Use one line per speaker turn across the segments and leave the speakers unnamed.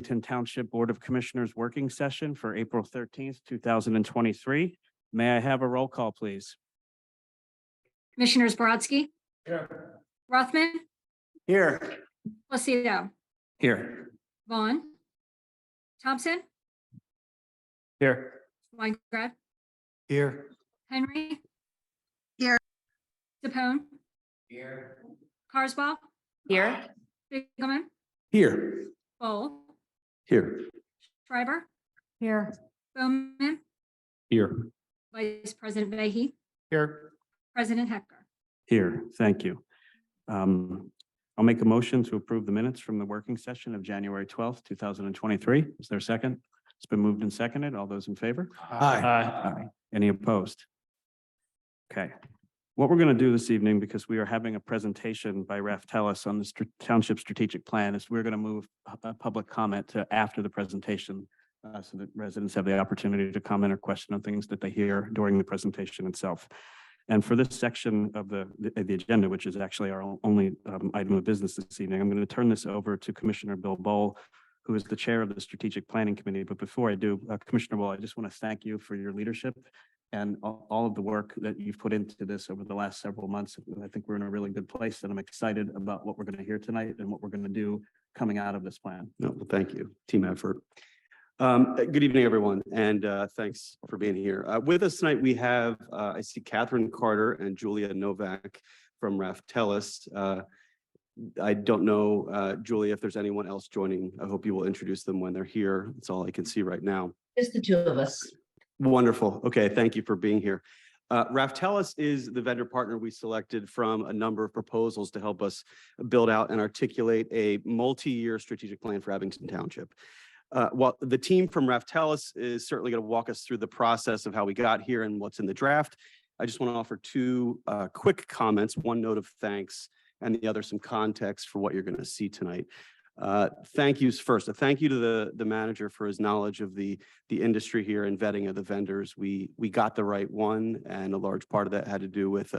Abington Township Board of Commissioners working session for April 13th, 2023. May I have a roll call, please?
Commissioners Brodsky,
Here.
Rothman,
Here.
Placido,
Here.
Vaughn, Thompson,
Here.
Weingrad,
Here.
Henry.
Here.
Capone,
Here.
Carswell,
Here.
Bigelman,
Here.
Bowl,
Here.
Schreiber,
Here.
Bowman,
Here.
Vice President Vahey,
Here.
President Hecker.
Here, thank you. I'll make a motion to approve the minutes from the working session of January 12th, 2023. Is there a second? It's been moved and seconded. All those in favor? Aye. Any opposed? Okay. What we're going to do this evening, because we are having a presentation by Raf Tellis on the Township Strategic Plan, is we're going to move public comment to after the presentation so that residents have the opportunity to comment or question on things that they hear during the presentation itself. And for this section of the agenda, which is actually our only item of business this evening, I'm going to turn this over to Commissioner Bill Bowl, who is the chair of the Strategic Planning Committee. But before I do, Commissioner Bowl, I just want to thank you for your leadership and all of the work that you've put into this over the last several months. I think we're in a really good place, and I'm excited about what we're going to hear tonight and what we're going to do coming out of this plan.
No, well, thank you. Team effort. Good evening, everyone, and thanks for being here. With us tonight, we have, I see Catherine Carter and Julia Novak from Raf Tellis. I don't know, Julia, if there's anyone else joining. I hope you will introduce them when they're here. That's all I can see right now.
Just the two of us.
Wonderful. Okay, thank you for being here. Raf Tellis is the vendor partner we selected from a number of proposals to help us build out and articulate a multi-year strategic plan for Abington Township. Well, the team from Raf Tellis is certainly going to walk us through the process of how we got here and what's in the draft. I just want to offer two quick comments, one note of thanks and the other some context for what you're going to see tonight. Thank yous first. A thank you to the manager for his knowledge of the industry here and vetting of the vendors. We got the right one, and a large part of that had to do with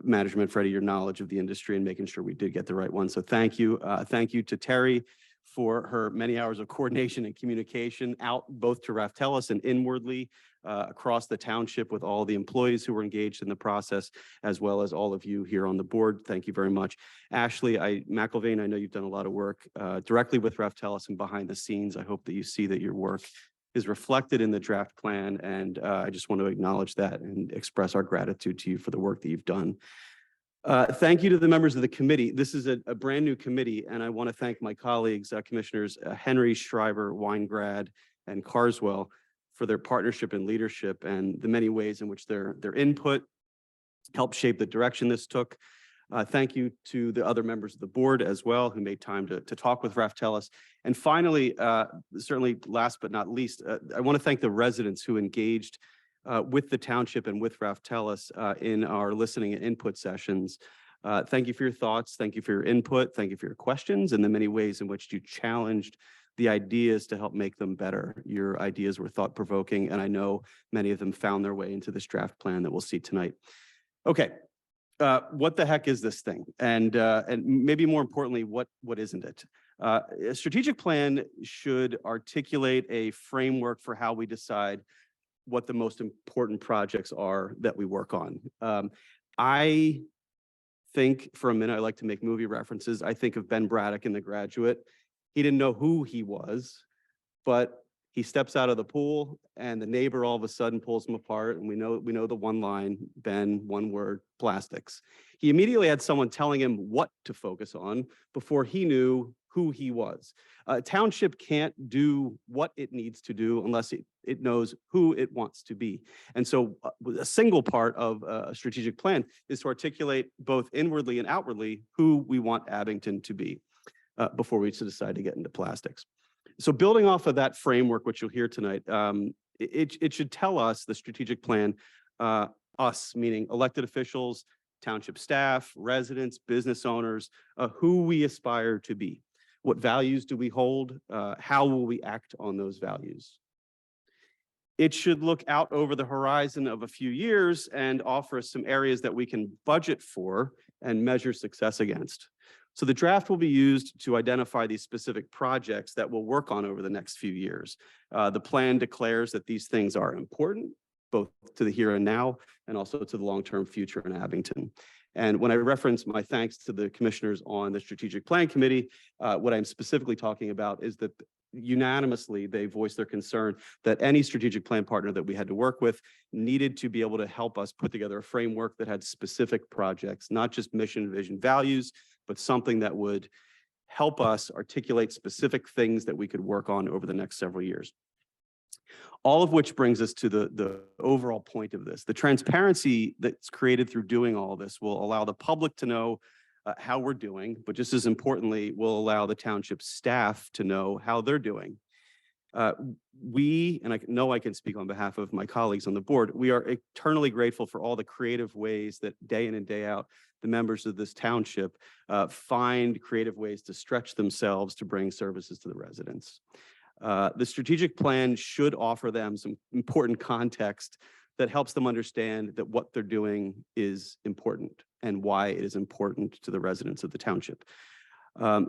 management, Freddie, your knowledge of the industry and making sure we did get the right one. So thank you. Thank you to Terry for her many hours of coordination and communication out both to Raf Tellis and inwardly across the township with all the employees who were engaged in the process, as well as all of you here on the board. Thank you very much. Ashley McIlvain, I know you've done a lot of work directly with Raf Tellis and behind the scenes. I hope that you see that your work is reflected in the draft plan, and I just want to acknowledge that and express our gratitude to you for the work that you've done. Thank you to the members of the committee. This is a brand new committee, and I want to thank my colleagues, Commissioners Henry, Schreiber, Weingrad, and Carswell for their partnership and leadership and the many ways in which their input helped shape the direction this took. Thank you to the other members of the board as well who made time to talk with Raf Tellis. And finally, certainly last but not least, I want to thank the residents who engaged with the township and with Raf Tellis in our listening and input sessions. Thank you for your thoughts. Thank you for your input. Thank you for your questions and the many ways in which you challenged the ideas to help make them better. Your ideas were thought-provoking, and I know many of them found their way into this draft plan that we'll see tonight. Okay, what the heck is this thing? And maybe more importantly, what isn't it? A strategic plan should articulate a framework for how we decide what the most important projects are that we work on. I think for a minute, I like to make movie references. I think of Ben Braddock in The Graduate. He didn't know who he was, but he steps out of the pool and the neighbor all of a sudden pulls him apart. And we know the one line, Ben, one word, plastics. He immediately had someone telling him what to focus on before he knew who he was. A township can't do what it needs to do unless it knows who it wants to be. And so a single part of a strategic plan is to articulate both inwardly and outwardly who we want Abington to be before we decide to get into plastics. So building off of that framework, which you'll hear tonight, it should tell us, the strategic plan, us, meaning elected officials, township staff, residents, business owners, who we aspire to be. What values do we hold? How will we act on those values? It should look out over the horizon of a few years and offer us some areas that we can budget for and measure success against. So the draft will be used to identify these specific projects that we'll work on over the next few years. The plan declares that these things are important, both to the here and now, and also to the long-term future in Abington. And when I reference my thanks to the commissioners on the Strategic Plan Committee, what I'm specifically talking about is that unanimously they voiced their concern that any strategic plan partner that we had to work with needed to be able to help us put together a framework that had specific projects, not just mission, vision, values, but something that would help us articulate specific things that we could work on over the next several years. All of which brings us to the overall point of this. The transparency that's created through doing all this will allow the public to know how we're doing, but just as importantly, will allow the township staff to know how they're doing. And I know I can speak on behalf of my colleagues on the board, we are eternally grateful for all the creative ways that day in and day out, the members of this township find creative ways to stretch themselves to bring services to the residents. The strategic plan should offer them some important context that helps them understand that what they're doing is important and why it is important to the residents of the township.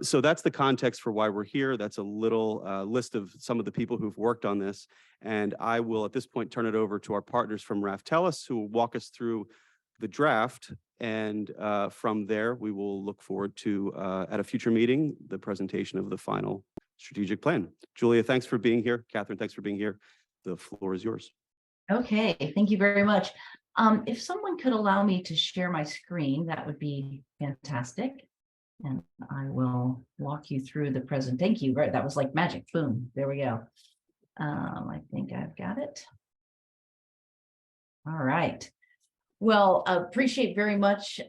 So that's the context for why we're here. That's a little list of some of the people who've worked on this. And I will at this point turn it over to our partners from Raftellus, who will walk us through the draft. And from there, we will look forward to, at a future meeting, the presentation of the final strategic plan. Julia, thanks for being here. Catherine, thanks for being here. The floor is yours.
Okay, thank you very much. If someone could allow me to share my screen, that would be fantastic. And I will walk you through the present. Thank you. Right, that was like magic. Boom. There we go. I think I've got it. All right. Well, appreciate very much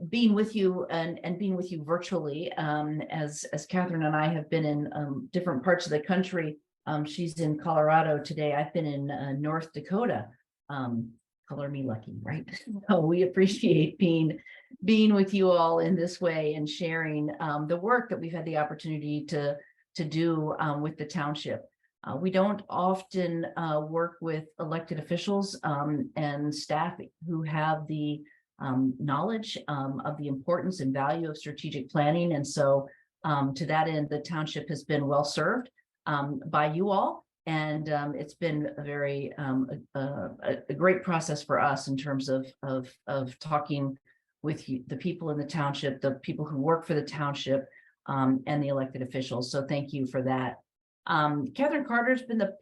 being with you and being with you virtually. As Catherine and I have been in different parts of the country. She's in Colorado today. I've been in North Dakota. Color me lucky, right? So we appreciate being with you all in this way and sharing the work that we've had the opportunity to do with the township. We don't often work with elected officials and staff who have the knowledge of the importance and value of strategic planning. And so to that end, the township has been well served by you all. And it's been a very a great process for us in terms of talking with you, the people in the township, the people who work for the township, and the elected officials. So thank you for that. Catherine Carter's been the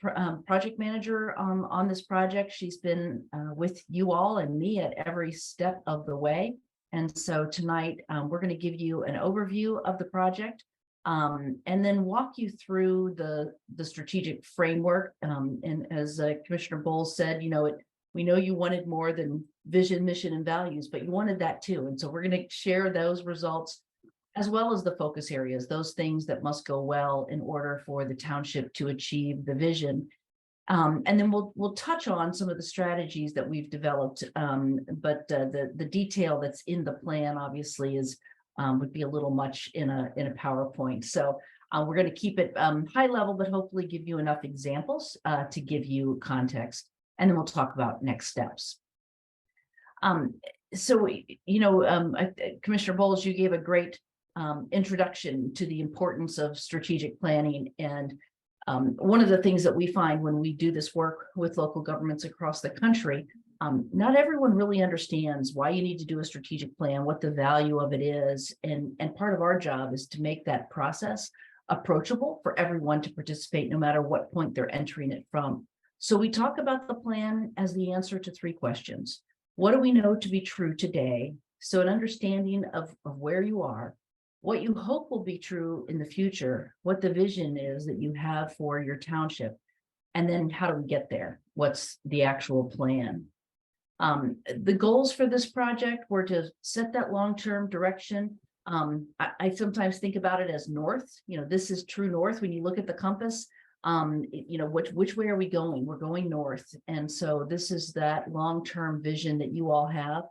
project manager on this project. She's been with you all and me at every step of the way. And so tonight we're going to give you an overview of the project. And then walk you through the strategic framework. And as Commissioner Bowles said, we know you wanted more than vision, mission, and values, but you wanted that too. And so we're going to share those results as well as the focus areas, those things that must go well in order for the township to achieve the vision. And then we'll touch on some of the strategies that we've developed. But the detail that's in the plan obviously is would be a little much in a PowerPoint. So we're going to keep it high level, but hopefully give you enough examples to give you context. And then we'll talk about next steps. Commissioner Bowles, you gave a great introduction to the importance of strategic planning. And one of the things that we find when we do this work with local governments across the country, not everyone really understands why you need to do a strategic plan, what the value of it is. And part of our job is to make that process approachable for everyone to participate, no matter what point they're entering it from. So we talk about the plan as the answer to 3 questions. What do we know to be true today? So an understanding of where you are, what you hope will be true in the future, what the vision is that you have for your township, and then how do we get there? What's the actual plan? The goals for this project were to set that long-term direction. I sometimes think about it as north. This is true north. When you look at the compass, which way are we going? We're going north. And so this is that long-term vision that you all have.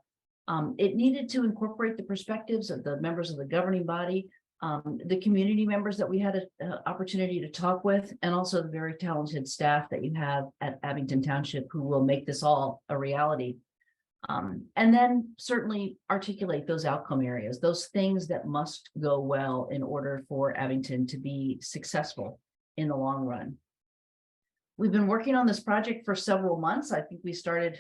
It needed to incorporate the perspectives of the members of the governing body, the community members that we had an opportunity to talk with, and also the very talented staff that you have at Abington Township who will make this all a reality. And then certainly articulate those outcome areas, those things that must go well in order for Abington to be successful in the long run. We've been working on this project for several months. I think we started,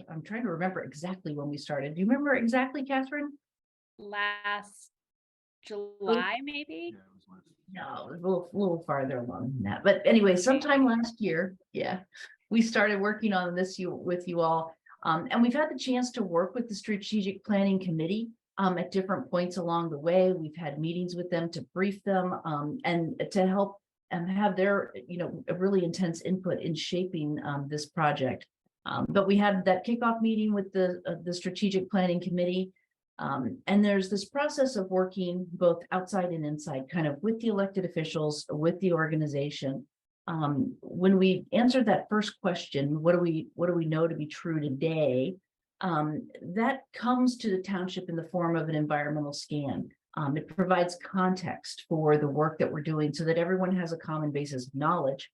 I'm trying to remember exactly when we started. Do you remember exactly, Catherine?
Last July, maybe?
No, a little farther along than that. But anyway, sometime last year, yeah, we started working on this with you all. And we've had the chance to work with the Strategic Planning Committee at different points along the way. We've had meetings with them to brief them and to help have their, a really intense input in shaping this project. But we had that kickoff meeting with the Strategic Planning Committee. And there's this process of working both outside and inside, kind of with the elected officials, with the organization. When we answered that first question, what do we know to be true today? That comes to the township in the form of an environmental scan. It provides context for the work that we're doing so that everyone has a common basis of knowledge.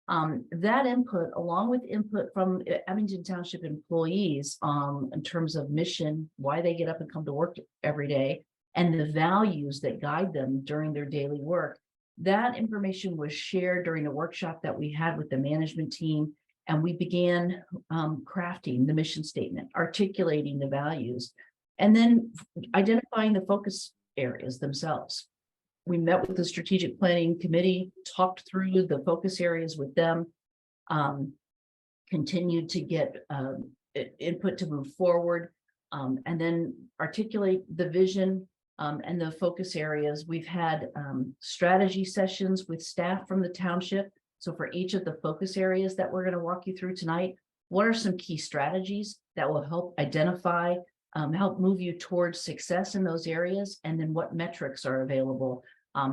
That input, along with input from Abington Township employees in terms of mission, why they get up and come to work every day, and the values that guide them during their daily work, that information was shared during a workshop that we had with the management team, and we began crafting the mission statement, articulating the values, and then identifying the focus areas themselves. We met with the Strategic Planning Committee, talked through the focus areas with them, continued to get input to move forward, and then articulate the vision and the focus areas. We've had strategy sessions with staff from the township. So for each of the focus areas that we're going to walk you through tonight, what are some key strategies that will help identify, help move you towards success in those areas, and then what metrics are available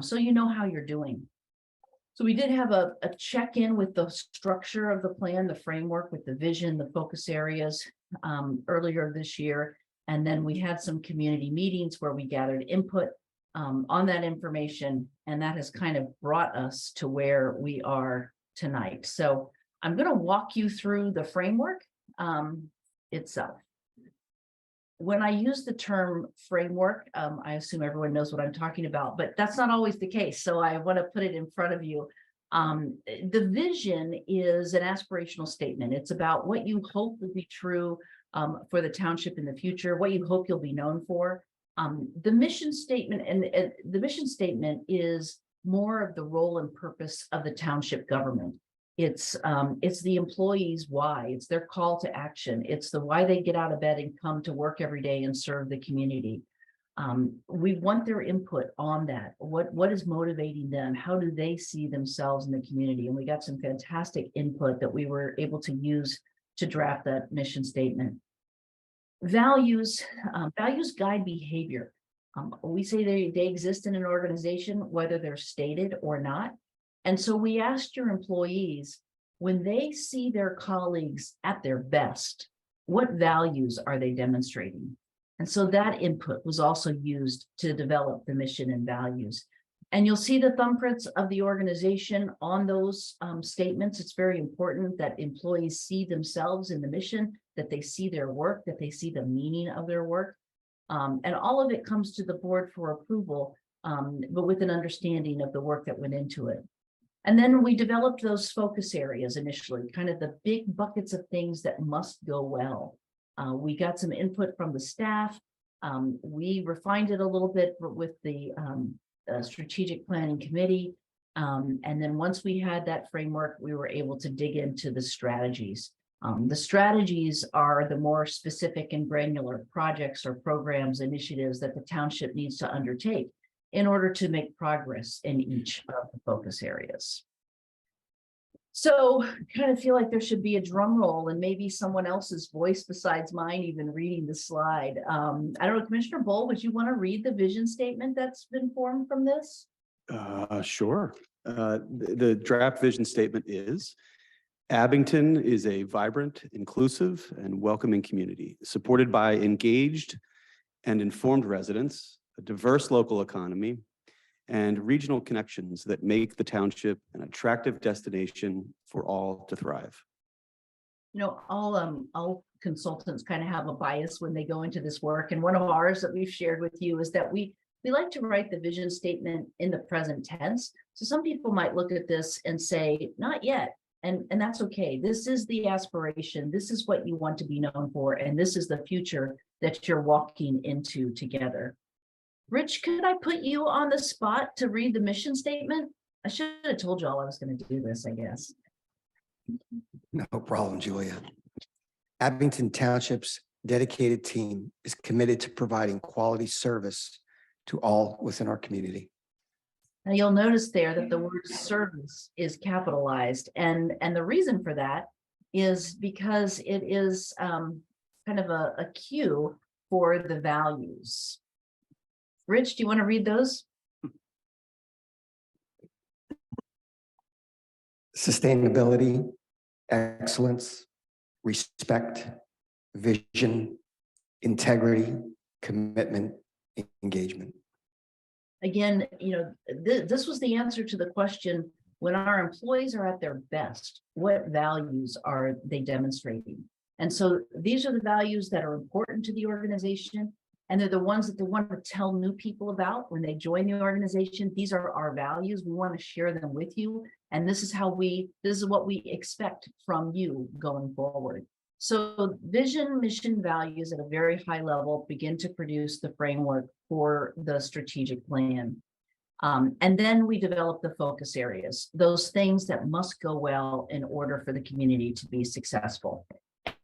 so you know how you're doing. So we did have a check-in with the structure of the plan, the framework with the vision, the focus areas earlier this year. And then we had some community meetings where we gathered input on that information, and that has kind of brought us to where we are tonight. So I'm going to walk you through the framework itself. When I use the term framework, I assume everyone knows what I'm talking about, but that's not always the case. So I want to put it in front of you. The vision is an aspirational statement. It's about what you hope will be true for the township in the future, what you hope you'll be known for. The mission statement and the mission statement is more of the role and purpose of the township government. It's the employees' why, it's their call to action. It's the why they get out of bed and come to work every day and serve the community. We want their input on that. What is motivating them? How do they see themselves in the community? And we got some fantastic input that we were able to use to draft that mission statement. Values guide behavior. We say they exist in an organization, whether they're stated or not. And so we asked your employees, when they see their colleagues at their best, what values are they demonstrating? And so that input was also used to develop the mission and values. And you'll see the thumbprints of the organization on those statements. It's very important that employees see themselves in the mission, that they see their work, that they see the meaning of their work. And all of it comes to the board for approval, but with an understanding of the work that went into it. And then we developed those focus areas initially, kind of the big buckets of things that must go well. We got some input from the staff. We refined it a little bit with the Strategic Planning Committee. And then once we had that framework, we were able to dig into the strategies. The strategies are the more specific and granular projects or programs, initiatives that the township needs to undertake in order to make progress in each of the focus areas. So I kind of feel like there should be a drum roll and maybe someone else's voice besides mine even reading the slide. I don't know, Commissioner Bull, would you want to read the vision statement that's been formed from this?
Sure. The draft vision statement is: Abington is a vibrant, inclusive, and welcoming community, supported by engaged and informed residents, a diverse local economy, and regional connections that make the township an attractive destination for all to thrive.
All consultants kind of have a bias when they go into this work. And one of ours that we've shared with you is that we like to write the vision statement in the present tense. So some people might look at this and say, not yet. And that's okay. This is the aspiration. This is what you want to be known for. And this is the future that you're walking into together. Rich, could I put you on the spot to read the mission statement? I should have told you all I was going to do this, I guess.
No problem, Julia. Abington Township's dedicated team is committed to providing quality service to all within our community.
Now you'll notice there that the word service is capitalized, and the reason for that is because it is kind of a cue for the values. Rich, do you want to read those?
Sustainability, excellence, respect, vision, integrity, commitment, engagement.
Again, this was the answer to the question, when our employees are at their best, what values are they demonstrating? And so these are the values that are important to the organization, and they're the ones that they want to tell new people about when they join the organization. These are our values. We want to share them with you. And this is what we expect from you going forward. So vision, mission, values at a very high level begin to produce the framework for the strategic plan. And then we develop the focus areas, those things that must go well in order for the community to be successful.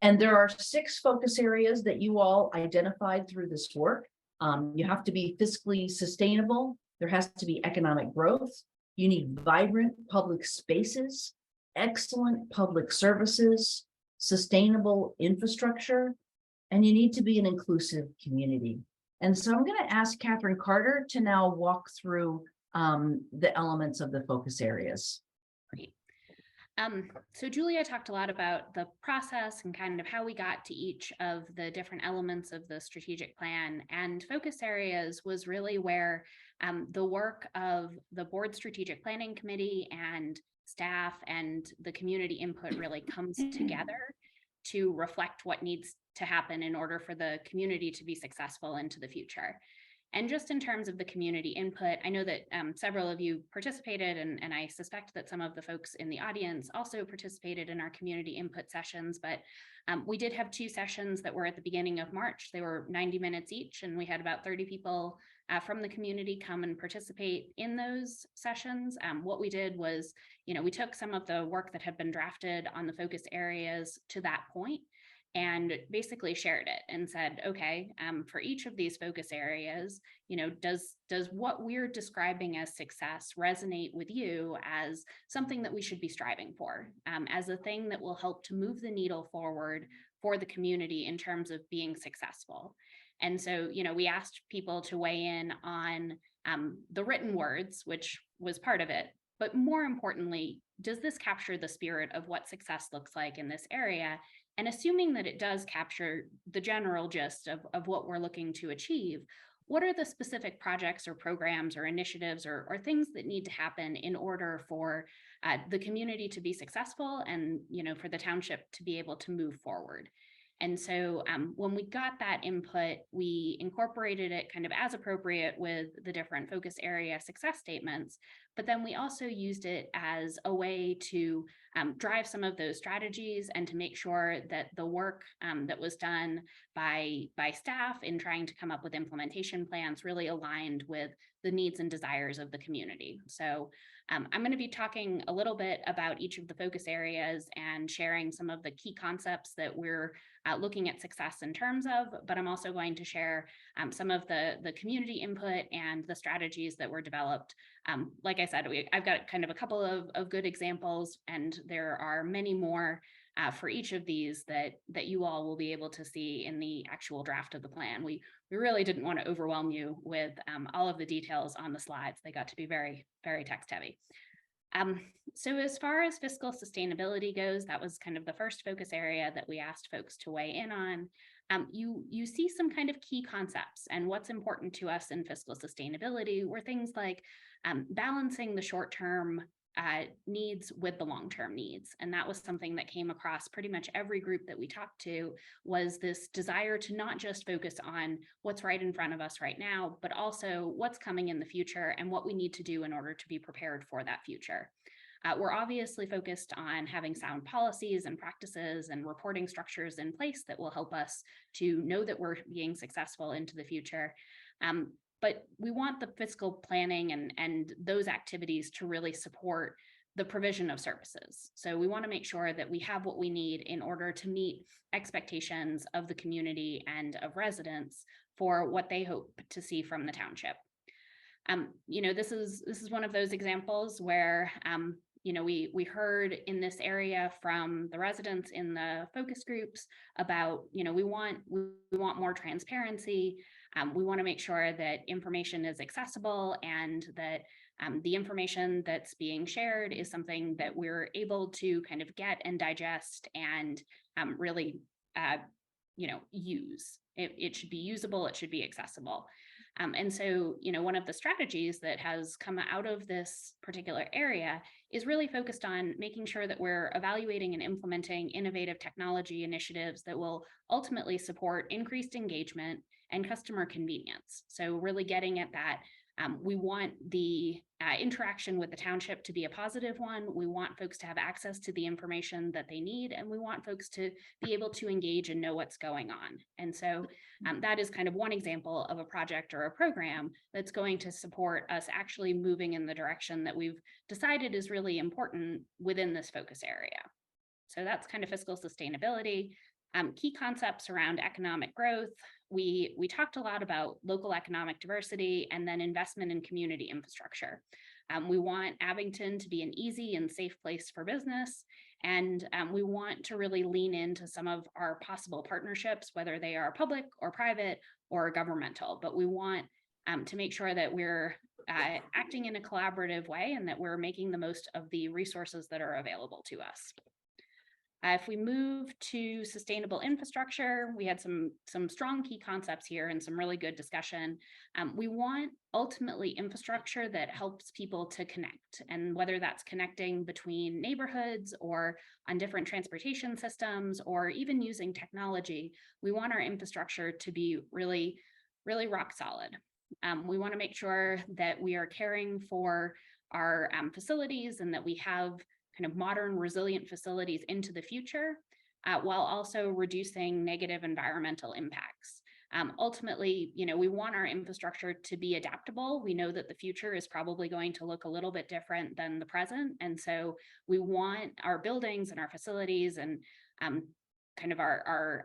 And there are 6 focus areas that you all identified through this work. You have to be fiscally sustainable. There has to be economic growth. You need vibrant public spaces, excellent public services, sustainable infrastructure, and you need to be an inclusive community. And so I'm going to ask Catherine Carter to now walk through the elements of the focus areas.
Great. So Julia talked a lot about the process and kind of how we got to each of the different elements of the strategic plan, and focus areas was really where the work of the board strategic planning committee and staff and the community input really comes together to reflect what needs to happen in order for the community to be successful into the future. And just in terms of the community input, I know that several of you participated, and I suspect that some of the folks in the audience also participated in our community input sessions, but we did have 2 sessions that were at the beginning of March. They were 90 minutes each, and we had about 30 people from the community come and participate in those sessions. What we did was, we took some of the work that had been drafted on the focus areas to that point and basically shared it and said, okay, for each of these focus areas, does what we're describing as success resonate with you as something that we should be striving for, as a thing that will help to move the needle forward for the community in terms of being successful? And so, we asked people to weigh in on the written words, which was part of it. But more importantly, does this capture the spirit of what success looks like in this area? And assuming that it does capture the general gist of what we're looking to achieve, what are the specific projects or programs or initiatives or things that need to happen in order for the community to be successful and, for the township to be able to move forward? And so when we got that input, we incorporated it kind of as appropriate with the different focus area success statements, but then we also used it as a way to drive some of those strategies and to make sure that the work that was done by staff in trying to come up with implementation plans really aligned with the needs and desires of the community. So I'm going to be talking a little bit about each of the focus areas and sharing some of the key concepts that we're looking at success in terms of, but I'm also going to share some of the community input and the strategies that were developed. Like I said, I've got kind of a couple of good examples, and there are many more for each of these that you all will be able to see in the actual draft of the plan. We really didn't want to overwhelm you with all of the details on the slides. They got to be very, very text heavy. So as far as fiscal sustainability goes, that was kind of the first focus area that we asked folks to weigh in on. You see some kind of key concepts, and what's important to us in fiscal sustainability were things like balancing the short-term needs with the long-term needs. And that was something that came across pretty much every group that we talked to, was this desire to not just focus on what's right in front of us right now, but also what's coming in the future and what we need to do in order to be prepared for that future. We're obviously focused on having sound policies and practices and reporting structures in place that will help us to know that we're being successful into the future. But we want the fiscal planning and those activities to really support the provision of services. So we want to make sure that we have what we need in order to meet expectations of the community and of residents for what they hope to see from the township. This is one of those examples where we heard in this area from the residents in the focus groups about, we want more transparency. We want to make sure that information is accessible and that the information that's being shared is something that we're able to kind of get and digest and really, use. It should be usable, it should be accessible. And so, one of the strategies that has come out of this particular area is really focused on making sure that we're evaluating and implementing innovative technology initiatives that will ultimately support increased engagement and customer convenience. So really getting at that, we want the interaction with the township to be a positive one. We want folks to have access to the information that they need, and we want folks to be able to engage and know what's going on. And so that is kind of one example of a project or a program that's going to support us actually moving in the direction that we've decided is really important within this focus area. So that's kind of fiscal sustainability. Key concepts around economic growth. We talked a lot about local economic diversity and then investment in community infrastructure. We want Abington to be an easy and safe place for business. And we want to really lean into some of our possible partnerships, whether they are public or private or governmental. But we want to make sure that we're acting in a collaborative way and that we're making the most of the resources that are available to us. If we move to sustainable infrastructure, we had some strong key concepts here and some really good discussion. We want ultimately infrastructure that helps people to connect, and whether that's connecting between neighborhoods or on different transportation systems or even using technology, we want our infrastructure to be really, really rock solid. We want to make sure that we are caring for our facilities and that we have kind of modern, resilient facilities into the future, while also reducing negative environmental impacts. Ultimately, we want our infrastructure to be adaptable. We know that the future is probably going to look a little bit different than the present. And so we want our buildings and our facilities and kind of our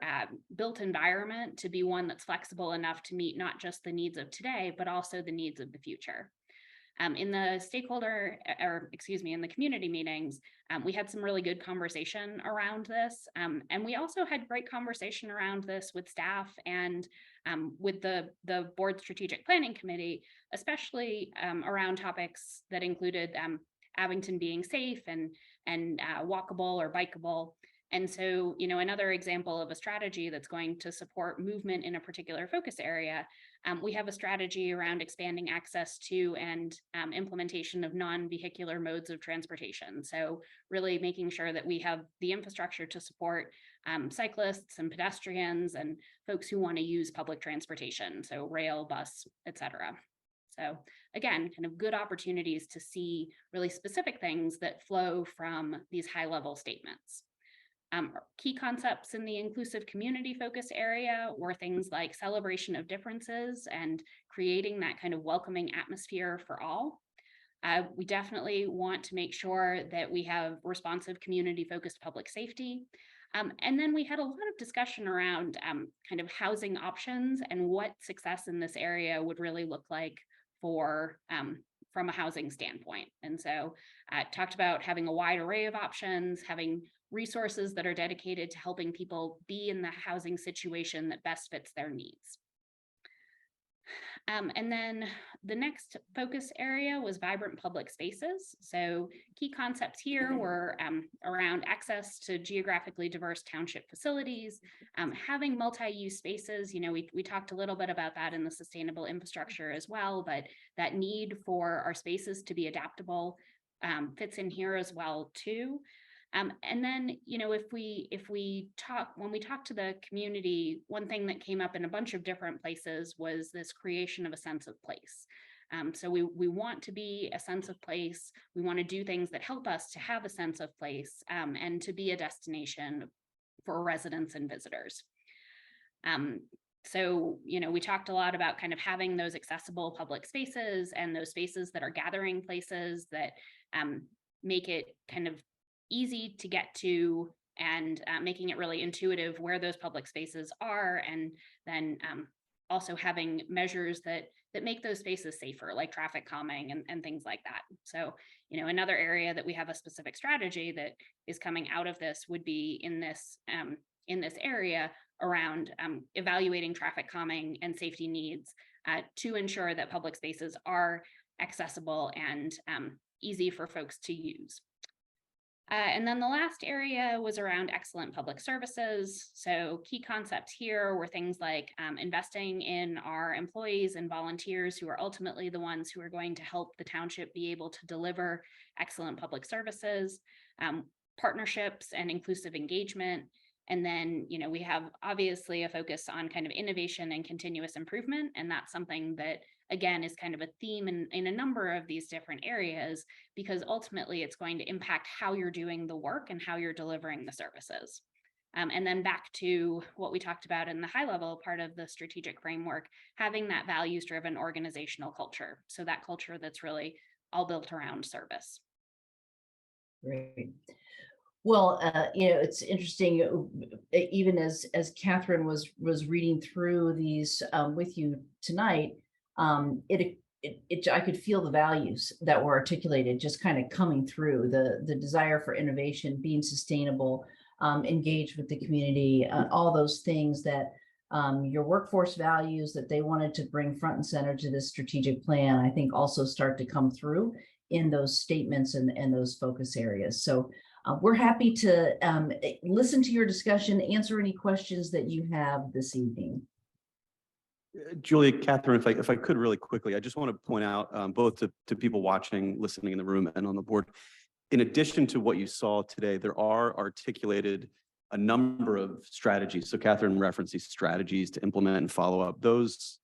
built environment to be one that's flexible enough to meet not just the needs of today, but also the needs of the future. In the in the community meetings, we had some really good conversation around this. And we also had great conversation around this with staff and with the board strategic planning committee, especially around topics that included Abington being safe and walkable or bikeable. And so, another example of a strategy that's going to support movement in a particular focus area, we have a strategy around expanding access to and implementation of non-vehicular modes of transportation. So really making sure that we have the infrastructure to support cyclists and pedestrians and folks who want to use public transportation, so rail, bus, et cetera. So again, kind of good opportunities to see really specific things that flow from these high-level statements. Key concepts in the inclusive community focus area were things like celebration of differences and creating that kind of welcoming atmosphere for all. We definitely want to make sure that we have responsive community focused public safety. And then we had a lot of discussion around kind of housing options and what success in this area would really look like for from a housing standpoint. And so talked about having a wide array of options, having resources that are dedicated to helping people be in the housing situation that best fits their needs. And then the next focus area was vibrant public spaces. So key concepts here were around access to geographically diverse township facilities, having multi-use spaces. We talked a little bit about that in the sustainable infrastructure as well, but that need for our spaces to be adaptable, fits in here as well too. And then, if we talk, when we talk to the community, one thing that came up in a bunch of different places was this creation of a sense of place. So we want to be a sense of place. We want to do things that help us to have a sense of place, and to be a destination for residents and visitors. So, we talked a lot about kind of having those accessible public spaces and those spaces that are gathering places that make it kind of easy to get to, and making it really intuitive where those public spaces are, and then also having measures that make those spaces safer, like traffic calming and things like that. So, another area that we have a specific strategy that is coming out of this would be in this area around evaluating traffic calming and safety needs to ensure that public spaces are accessible and easy for folks to use. And then the last area was around excellent public services. So key concepts here were things like investing in our employees and volunteers, who are ultimately the ones who are going to help the township be able to deliver excellent public services, partnerships and inclusive engagement. And then, we have obviously a focus on kind of innovation and continuous improvement. And that's something that, again, is kind of a theme in a number of these different areas, because ultimately it's going to impact how you're doing the work and how you're delivering the services. And then back to what we talked about in the high level part of the strategic framework, having that values-driven organizational culture. So that culture that's really all built around service.
Great. Well, it's interesting, even as Catherine was reading through these with you tonight, I could feel the values that were articulated just kind of coming through, the desire for innovation, being sustainable, engaged with the community, all those things that your workforce values that they wanted to bring front and center to this strategic plan, I think also start to come through in those statements and those focus areas. So we're happy to listen to your discussion, answer any questions that you have this evening.
Julia, Catherine, if I could really quickly, I just want to point out both to people watching, listening in the room and on the board, in addition to what you saw today, there are articulated a number of strategies. So Catherine referenced these strategies to implement and follow up. Those,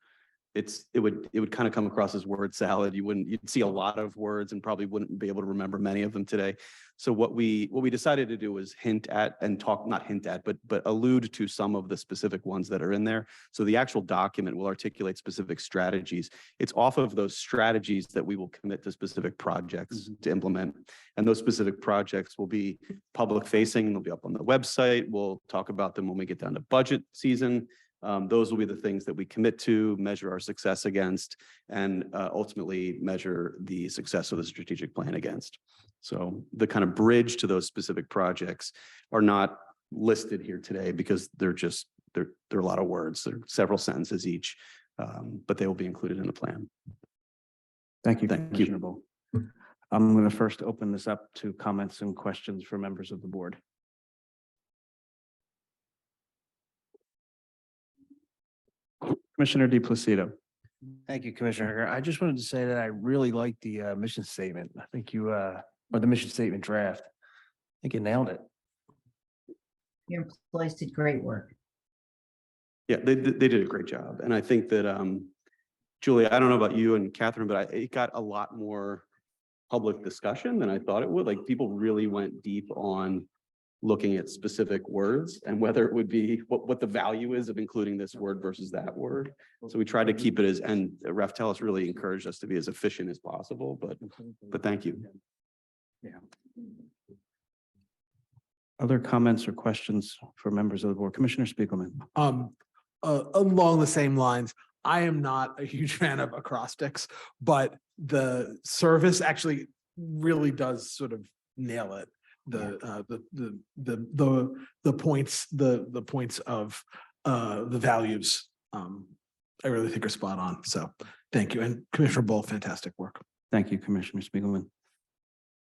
it would kind of come across as word salad. You'd see a lot of words and probably wouldn't be able to remember many of them today. So what we decided to do was hint at and talk, not hint at, but allude to some of the specific ones that are in there. So the actual document will articulate specific strategies. It's off of those strategies that we will commit to specific projects to implement. And those specific projects will be public facing. They'll be up on the website. We'll talk about them when we get down to budget season. Those will be the things that we commit to, measure our success against, and ultimately measure the success of the strategic plan against. So the kind of bridge to those specific projects are not listed here today because they're a lot of words. They're several sentences each, but they will be included in the plan.
Thank you,
Thank you.
Commissioner Bull. I'm going to first open this up to comments and questions for members of the board. Commissioner DePlacido.
Thank you, Commissioner Hager. I just wanted to say that I really like the mission statement. I think you, or the mission statement draft. I think you nailed it.
Your employees did great work.
Yeah, they did a great job. And I think that, Julia, I don't know about you and Catherine, but it got a lot more public discussion than I thought it would. Like, people really went deep on looking at specific words and whether it would be what the value is of including this word versus that word. So we tried to keep it as, and Raftelis really encouraged us to be as efficient as possible, but thank you.
Yeah. Other comments or questions for members of the board? Commissioner Spiegelman.
Along the same lines, I am not a huge fan of acrostics, but the service actually really does sort of nail it. The points of the values, I really think are spot on. So thank you. And Commissioner Bull, fantastic work.
Thank you, Commissioner Spiegelman.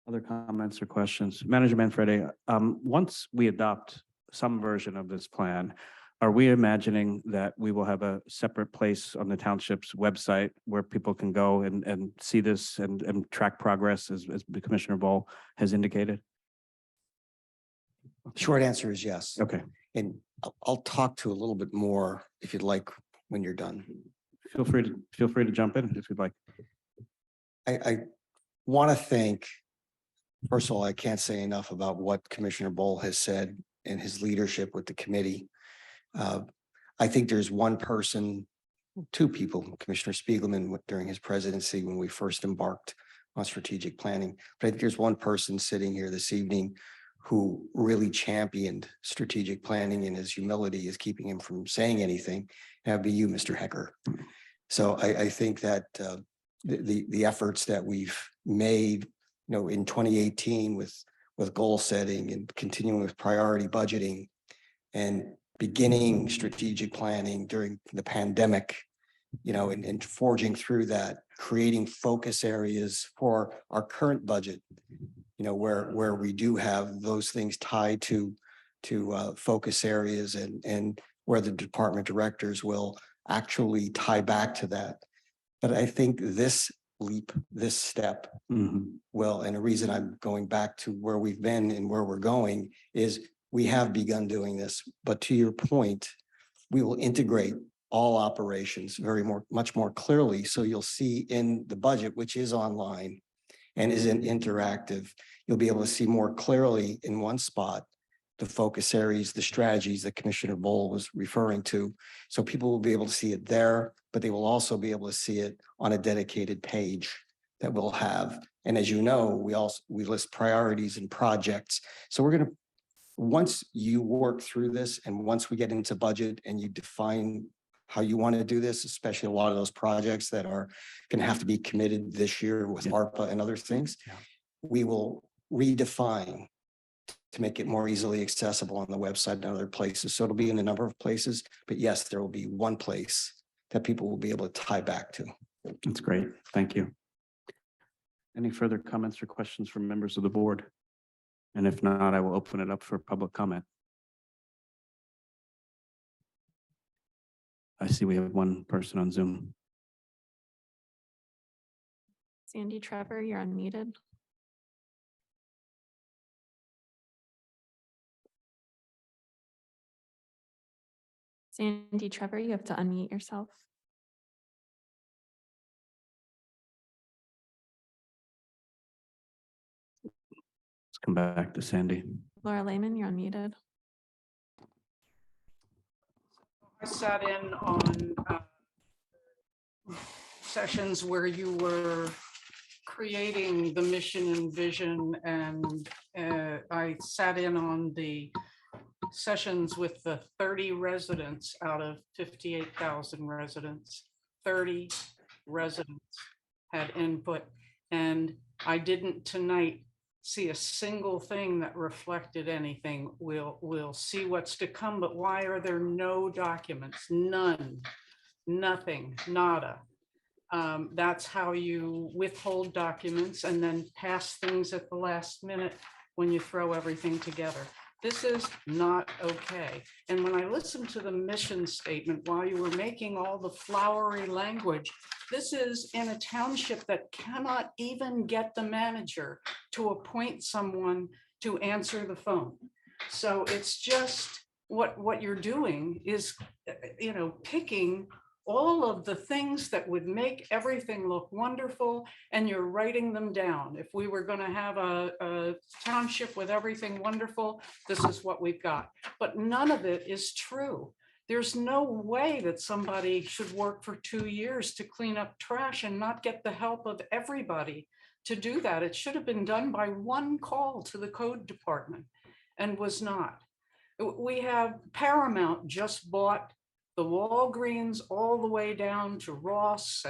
Other comments or questions? Manager Manfredi, once we adopt some version of this plan, Are we imagining that we will have a separate place on the township's website where people can go and see this and track progress as Commissioner Bowl has indicated?
Short answer is yes.
Okay,
And I'll talk to a little bit more if you'd like when you're done.
feel free to jump in if you'd like.
I want to thank, first of all, I can't say enough about what Commissioner Bowl has said in his leadership with the committee. I think there's one person, two people, Commissioner Spiegelman during his presidency when we first embarked on strategic planning. But I think there's one person sitting here this evening who really championed strategic planning, and his humility is keeping him from saying anything. That'd be you, Mr. Hecker. So I think that the efforts that we've made, in 2018 with goal setting and continuing with priority budgeting and beginning strategic planning during the pandemic, and forging through that, creating focus areas for our current budget, where we do have those things tied to focus areas and where the department directors will actually tie back to that. But I think this leap, this step will, and the reason I'm going back to where we've been and where we're going is we have begun doing this. But to your point, we will integrate all operations much more clearly. So you'll see in the budget, which is online and isn't interactive, you'll be able to see more clearly in one spot the focus areas, the strategies that Commissioner Bowl was referring to. So people will be able to see it there, but they will also be able to see it on a dedicated page that we'll have. And as you know, we list priorities and projects. So we're going to, once you work through this and once we get into budget and you define how you want to do this, especially a lot of those projects that are going to have to be committed this year with ARPA and other things, we will redefine to make it more easily accessible on the website and other places. So it'll be in a number of places, but yes, there will be one place that people will be able to tie back to.
That's great. Thank you. Any further comments or questions from members of the board? And if not, I will open it up for public comment. I see we have one person on Zoom.
Sandy Trevor, you're unmuted. Sandy Trevor, you have to unmute yourself.
Let's come back to Sandy.
Laura Lehman, you're unmuted.
I sat in on sessions where you were creating the mission and vision, and I sat in on the sessions with the 30 residents out of 58,000 residents. 30 residents had input, and I didn't tonight see a single thing that reflected anything. We'll see what's to come, but why are there no documents? None, nothing, nada. That's how you withhold documents and then pass things at the last minute when you throw everything together. This is not okay. And when I listened to the mission statement while you were making all the flowery language, this is in a township that cannot even get the manager to appoint someone to answer the phone. So it's just what you're doing is, picking all of the things that would make everything look wonderful, and you're writing them down. If we were going to have a township with everything wonderful, this is what we've got. But none of it is true. There's no way that somebody should work for 2 years to clean up trash and not get the help of everybody to do that. It should have been done by one call to the code department and was not. We have Paramount just bought the Walgreens all the way down to Ross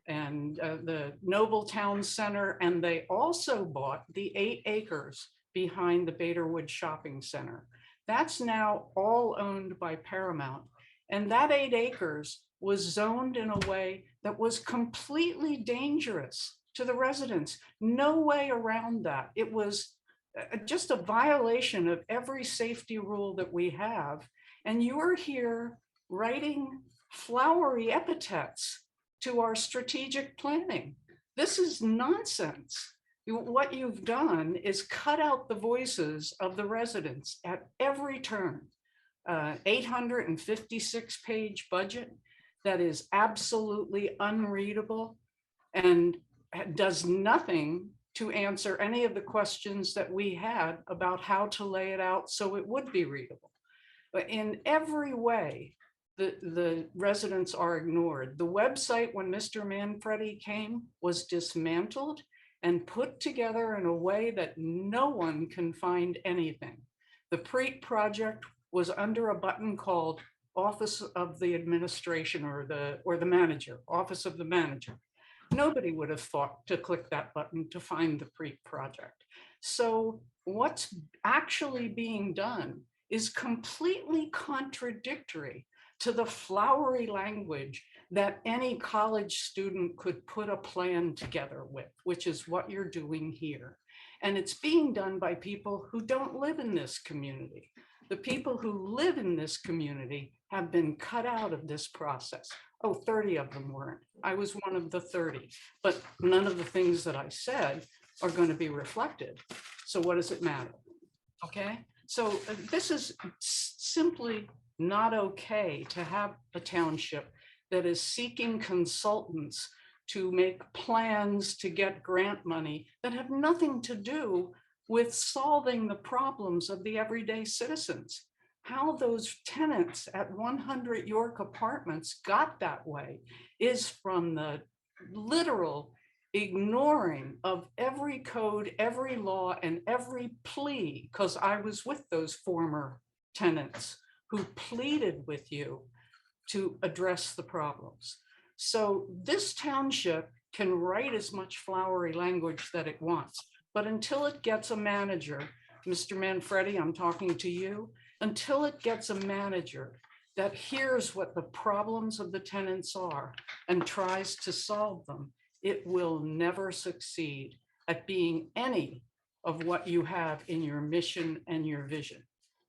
and the Noble Town Center, and they also bought the 8 acres behind the Baderwood Shopping Center. That's now all owned by Paramount, and that 8 acres was zoned in a way that was completely dangerous to the residents. No way around that. It was just a violation of every safety rule that we have. And you're here writing flowery epithets to our strategic planning. This is nonsense. What you've done is cut out the voices of the residents at every turn. 856-page budget that is absolutely unreadable and does nothing to answer any of the questions that we had about how to lay it out so it would be readable. But in every way, the residents are ignored. The website, when Mr. Manfredi came, was dismantled and put together in a way that no one can find anything. The project was under a button called Office of the Administration or the Manager, Office of the Manager. Nobody would have thought to click that button to find the project. So what's actually being done is completely contradictory to the flowery language that any college student could put a plan together with, which is what you're doing here. And it's being done by people who don't live in this community. The people who live in this community have been cut out of this process. Oh, 30 of them weren't. I was one of the 30, but none of the things that I said are going to be reflected. So what does it matter? Okay, so this is simply not okay to have a township that is seeking consultants to make plans to get grant money that have nothing to do with solving the problems of the everyday citizens. How those tenants at 100 York Apartments got that way is from the literal ignoring of every code, every law, and every plea, because I was with those former tenants who pleaded with you to address the problems. So this township can write as much flowery language that it wants, but until it gets a manager, Mr. Manfredi, I'm talking to you, until it gets a manager that hears what the problems of the tenants are and tries to solve them, it will never succeed at being any of what you have in your mission and your vision.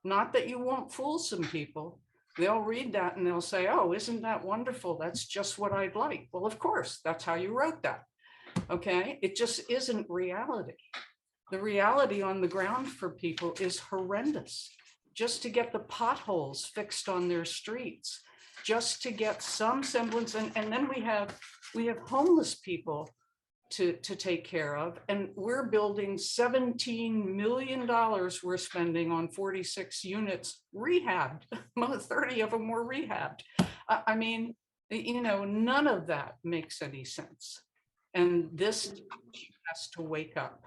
Not that you won't fool some people. They'll read that and they'll say, oh, isn't that wonderful? That's just what I'd like. Well, of course, that's how you wrote that. Okay, it just isn't reality. The reality on the ground for people is horrendous. Just to get the potholes fixed on their streets, just to get some semblance, and then we have homeless people to take care of, and we're building $17 million we're spending on 46 units rehabbed. 30 of them were rehabbed. I mean, you know, none of that makes any sense. And this has to wake up.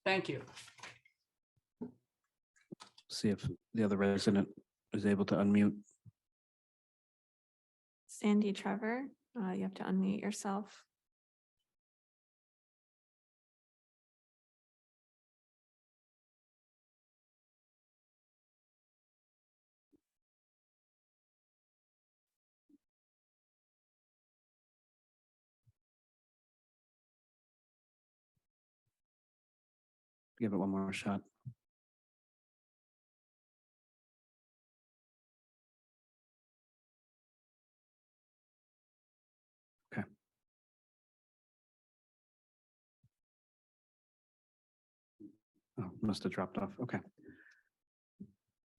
Thank you.
See if the other resident is able to unmute.
Sandy Trevor, you have to unmute yourself.
Give it one more shot. Okay. Oh, must have dropped off. Okay.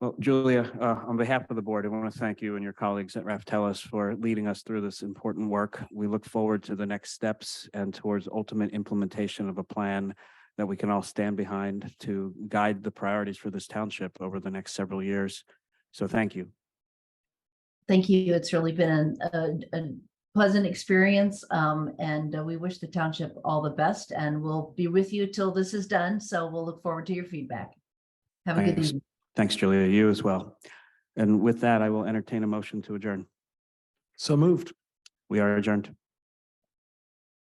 Well, Julia, on behalf of the board, I want to thank you and your colleagues at Raftellus for leading us through this important work. We look forward to the next steps and towards ultimate implementation of a plan that we can all stand behind to guide the priorities for this township over the next several years. So thank you.
Thank you. It's really been a pleasant experience, and we wish the township all the best, and we'll be with you till this is done. So we'll look forward to your feedback. Have a good
Thanks.
evening.
Thanks, Julia. You as well. And with that, I will entertain a motion to adjourn.
So moved.
We are adjourned.